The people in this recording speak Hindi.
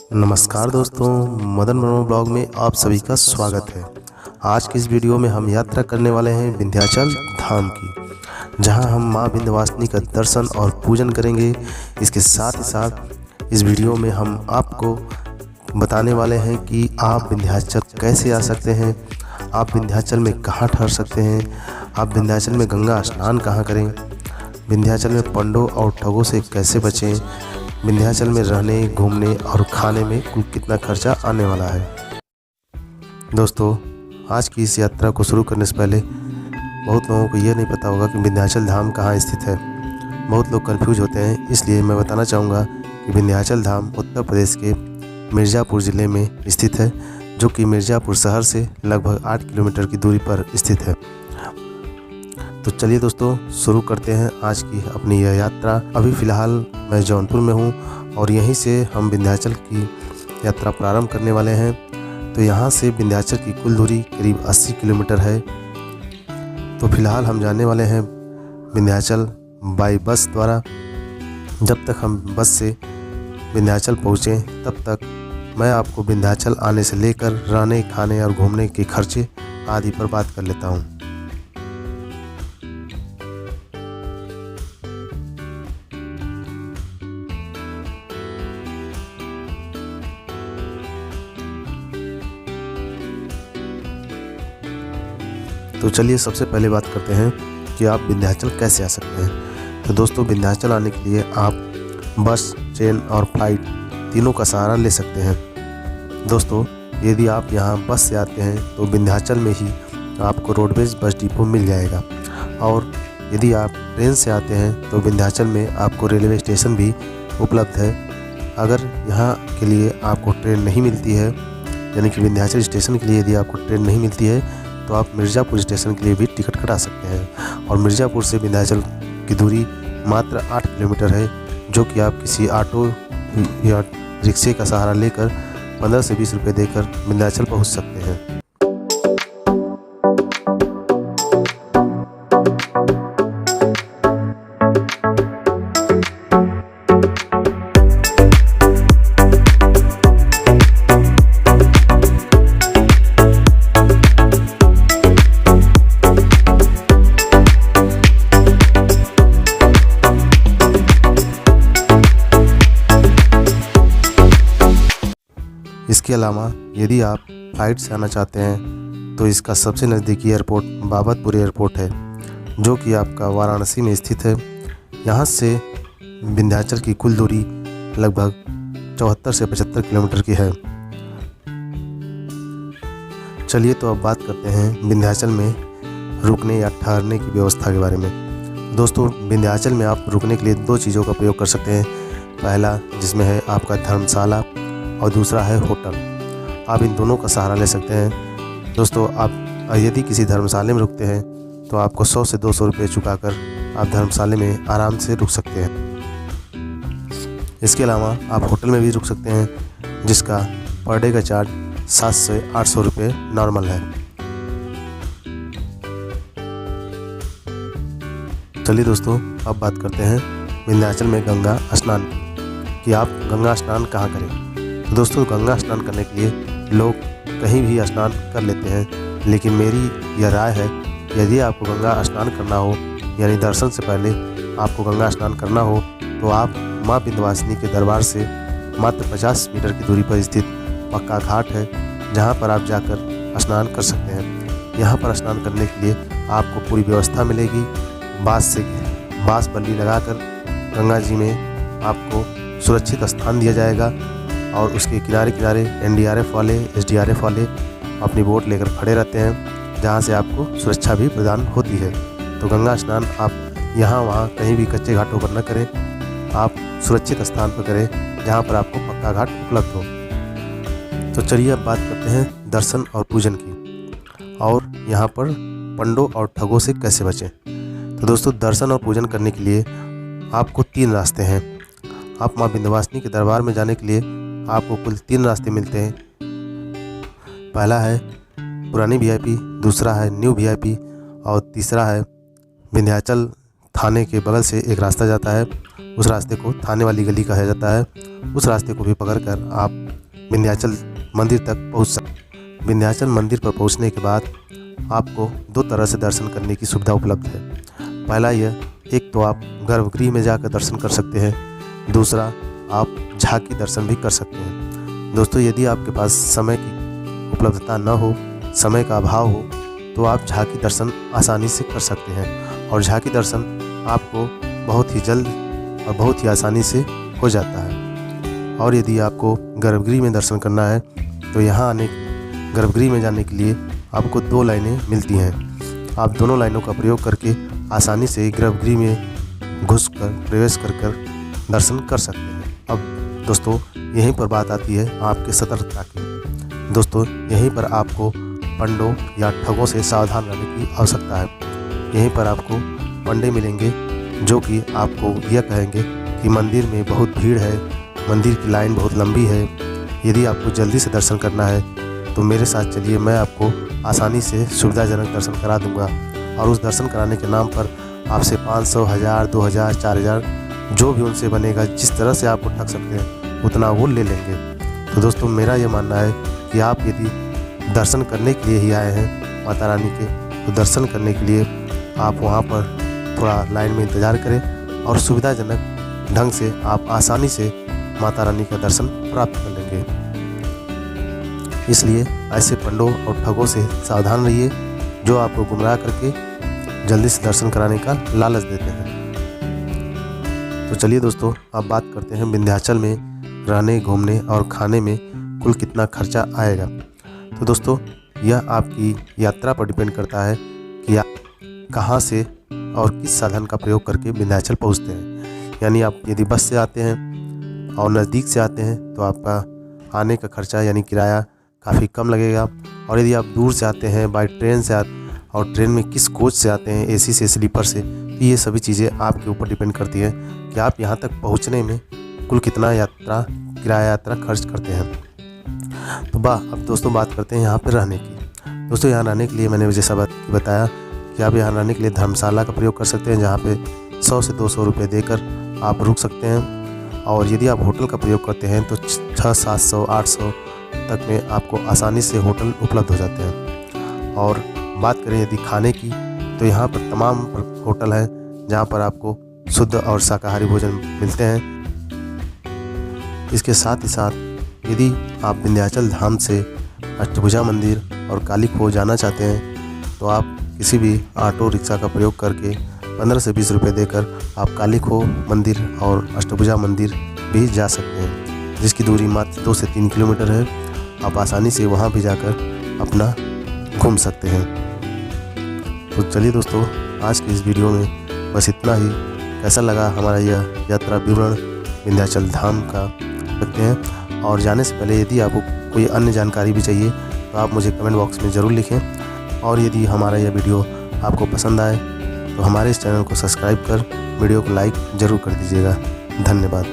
नमस्कार दोस्तों, मदन मनोरमा ब्लॉग में आप सभी का स्वागत है। आज की इस वीडियो में हम यात्रा करने वाले हैं विंध्याचल धाम की, जहां हम मां विंध्यवासिनी का दर्शन और पूजन करेंगे। इसके साथ ही साथ इस वीडियो में हम आपको बताने वाले हैं कि आप विंध्याचल कैसे आ सकते हैं, आप विंध्याचल में कहां ठहर सकते हैं, आप विंध्याचल में गंगा स्नान कहां करें, विंध्याचल में पंडों और ठगों से कैसे बचें, विंध्याचल में रहने, घूमने और खाने में कुल कितना खर्चा आने वाला है। दोस्तों, आज की इस यात्रा को शुरू करने से पहले बहुत लोगों को यह नहीं पता होगा कि विंध्याचल धाम कहाँ स्थित है। बहुत लोग कंफ्यूज होते हैं, इसलिए मैं बताना चाहूँगा कि विंध्याचल धाम उत्तर प्रदेश के मिर्ज़ापुर ज़िले में स्थित है, जो कि मिर्ज़ापुर शहर से लगभग 8 किलोमीटर की दूरी पर स्थित है। तो चलिए दोस्तों, शुरू करते हैं आज की अपनी यह यात्रा। अभी फ़िलहाल मैं जौनपुर में हूँ और यहीं से हम विंध्याचल की यात्रा प्रारंभ करने वाले हैं। तो यहाँ से विंध्याचल की कुल दूरी करीब 80 किलोमीटर है। तो फिलहाल हम जाने वाले हैं विंध्याचल बाई बस द्वारा। जब तक हम बस से विंध्याचल पहुँचें, तब तक मैं आपको विंध्याचल आने से लेकर रहने, खाने और घूमने के खर्चे आदि पर बात कर लेता हूँ। तो चलिए सबसे पहले बात करते हैं कि आप विंध्याचल कैसे आ सकते हैं। तो दोस्तों, विंध्याचल आने के लिए आप बस, ट्रेन और फ्लाइट तीनों का सहारा ले सकते हैं। दोस्तों, यदि आप यहाँ बस से आते हैं तो विंध्याचल में ही आपको रोडवेज बस डिपो मिल जाएगा, और यदि आप ट्रेन से आते हैं तो विंध्याचल में आपको रेलवे स्टेशन भी उपलब्ध है। अगर यहाँ के लिए आपको ट्रेन नहीं मिलती है, यानी कि विंध्याचल स्टेशन के लिए यदि आपको ट्रेन नहीं मिलती है, तो आप मिर्ज़ापुर स्टेशन के लिए भी टिकट कटा सकते हैं। और मिर्ज़ापुर से विंध्याचल की दूरी मात्र 8 किलोमीटर है, जो कि आप किसी ऑटो या रिक्शे का सहारा लेकर 15 से 20 रुपये देकर विंध्याचल पहुंच सकते हैं। इसके अलावा यदि आप फ्लाइट से आना चाहते हैं तो इसका सबसे नज़दीकी एयरपोर्ट बाबतपुर एयरपोर्ट है, जो कि आपका वाराणसी में स्थित है। यहाँ से विंध्याचल की कुल दूरी लगभग 74 से 75 किलोमीटर की है। चलिए तो अब बात करते हैं विंध्याचल में रुकने या ठहरने की व्यवस्था के बारे में। दोस्तों, विंध्याचल में आप रुकने के लिए 2 चीज़ों का प्रयोग कर सकते हैं। पहला जिसमें है आपका धर्मशाला और दूसरा है होटल। आप इन दोनों का सहारा ले सकते हैं। दोस्तों, आप यदि किसी धर्मशाले में रुकते हैं तो आपको 100 से 200 रुपये चुकाकर आप धर्मशाले में आराम से रुक सकते हैं। इसके अलावा आप होटल में भी रुक सकते हैं, जिसका पर डे का चार्ज 700 से 800 रुपये नॉर्मल है। चलिए दोस्तों, अब बात करते हैं विंध्याचल में गंगा स्नान कि आप गंगा स्नान कहाँ करें। दोस्तों, गंगा स्नान करने के लिए लोग कहीं भी स्नान कर लेते हैं, लेकिन मेरी यह राय है, यदि आपको गंगा स्नान करना हो, यानी दर्शन से पहले आपको गंगा स्नान करना हो, तो आप मां विंध्यवासिनी के दरबार से मात्र 50 मीटर की दूरी पर स्थित पक्का घाट है, जहां पर आप जाकर स्नान कर सकते हैं। यहां पर स्नान करने के लिए आपको पूरी व्यवस्था मिलेगी। बाँस बल्ली लगाकर गंगा जी में आपको सुरक्षित स्थान दिया जाएगा, और उसके किनारे किनारे NDRF वाले, SDRF वाले अपनी बोट लेकर खड़े रहते हैं, जहां से आपको सुरक्षा भी प्रदान होती है। तो गंगा स्नान आप यहाँ वहाँ कहीं भी कच्चे घाटों पर न करें, आप सुरक्षित स्थान पर करें जहां पर आपको पक्का घाट उपलब्ध हो। तो चलिए अब बात करते हैं दर्शन और पूजन की, और यहाँ पर पंडों और ठगों से कैसे बचें। तो दोस्तों, दर्शन और पूजन करने के लिए आपको 3 रास्ते हैं। आप मां विंध्यवासिनी के दरबार में जाने के लिए आपको कुल 3 रास्ते मिलते हैं। पहला है पुरानी VIP, दूसरा है न्यू VIP और तीसरा है विंध्याचल थाने के बगल से एक रास्ता जाता है, उस रास्ते को थाने वाली गली कहा जाता है। उस रास्ते को भी पकड़कर आप विंध्याचल मंदिर तक पहुंच सकते। विंध्याचल मंदिर पर पहुंचने के बाद आपको 2 तरह से दर्शन करने की सुविधा उपलब्ध है। पहला यह, एक तो आप गर्भगृह में जाकर दर्शन कर सकते हैं, दूसरा आप झांकी दर्शन भी कर सकते हैं। दोस्तों, यदि आपके पास समय की उपलब्धता न हो, समय का अभाव हो, तो आप झांकी दर्शन आसानी से कर सकते हैं और झांकी दर्शन आपको बहुत ही जल्द और बहुत ही आसानी से हो जाता है। और यदि आपको गर्भगृह में दर्शन करना है तो यहाँ गर्भगृह में जाने के लिए आपको 2 लाइनें मिलती हैं। आप दोनों लाइनों का प्रयोग करके आसानी से गर्भगृह में घुसकर प्रवेश कर दर्शन कर सकते हैं। अब दोस्तों, यहीं पर बात आती है आपके सतर्कता की। दोस्तों, यहीं पर आपको पंडों या ठगों से सावधान रहने की आवश्यकता है। यहीं पर आपको पंडे मिलेंगे जो कि आपको यह कहेंगे कि मंदिर में बहुत भीड़ है, मंदिर की लाइन बहुत लंबी है, यदि आपको जल्दी से दर्शन करना है तो मेरे साथ चलिए, मैं आपको आसानी से सुविधाजनक दर्शन करा दूंगा। और उस दर्शन कराने के नाम पर आपसे 500, 1000, 2000, 4000 जो भी उनसे बनेगा, जिस तरह से आपको ठग सकते हैं उतना वो ले लेंगे। तो दोस्तों, मेरा ये मानना है कि आप यदि दर्शन करने के लिए ही आए हैं माता रानी के, तो दर्शन करने के लिए आप वहाँ पर थोड़ा लाइन में इंतज़ार करें और सुविधाजनक ढंग से आप आसानी से माता रानी का दर्शन प्राप्त कर लेंगे। इसलिए ऐसे पंडों और ठगों से सावधान रहिए जो आपको गुमराह करके जल्दी से दर्शन कराने का लालच देते हैं। तो चलिए दोस्तों, अब बात करते हैं विंध्याचल में रहने, घूमने और खाने में कुल कितना खर्चा आएगा। तो दोस्तों, यह आपकी यात्रा पर डिपेंड करता है कि आप कहाँ से और किस साधन का प्रयोग करके विंध्याचल पहुँचते हैं। यानी आप यदि बस से आते हैं और नज़दीक से आते हैं तो आपका आने का खर्चा यानी किराया काफ़ी कम लगेगा। और यदि आप दूर से आते हैं बाय ट्रेन से और ट्रेन में किस कोच से आते हैं, एसी से, स्लीपर से, तो ये सभी चीज़ें आपके ऊपर डिपेंड करती हैं कि आप यहाँ तक पहुँचने में कुल कितना किराया यात्रा खर्च करते हैं। तो अब दोस्तों बात करते हैं यहाँ पर रहने की। दोस्तों, यहाँ रहने के लिए मैंने जैसा बताया कि आप यहाँ रहने के लिए धर्मशाला का प्रयोग कर सकते हैं, जहाँ पे 100 से 200 रुपये देकर आप रुक सकते हैं। और यदि आप होटल का प्रयोग करते हैं तो 600, 700, 800 तक में आपको आसानी से होटल उपलब्ध हो जाते हैं। और बात करें यदि खाने की, तो यहाँ पर तमाम होटल हैं जहाँ पर आपको शुद्ध और शाकाहारी भोजन मिलते हैं। इसके साथ ही साथ यदि आप विंध्याचल धाम से अष्टभुजा मंदिर और काली खो जाना चाहते हैं तो आप किसी भी ऑटो रिक्शा का प्रयोग करके 15 से 20 रुपये देकर आप काली खो मंदिर और अष्टभुजा मंदिर भी जा सकते हैं, जिसकी दूरी मात्र 2 से 3 किलोमीटर है। आप आसानी से वहाँ भी जाकर अपना घूम सकते हैं। तो चलिए दोस्तों, आज की इस वीडियो में बस इतना ही। कैसा लगा हमारा यह यात्रा विवरण विंध्याचल धाम का रखते हैं। और जाने से पहले यदि आपको कोई अन्य जानकारी भी चाहिए तो आप मुझे कमेंट बॉक्स में ज़रूर लिखें। और यदि हमारा यह वीडियो आपको पसंद आए तो हमारे इस चैनल को सब्सक्राइब कर वीडियो को लाइक ज़रूर कर दीजिएगा। धन्यवाद।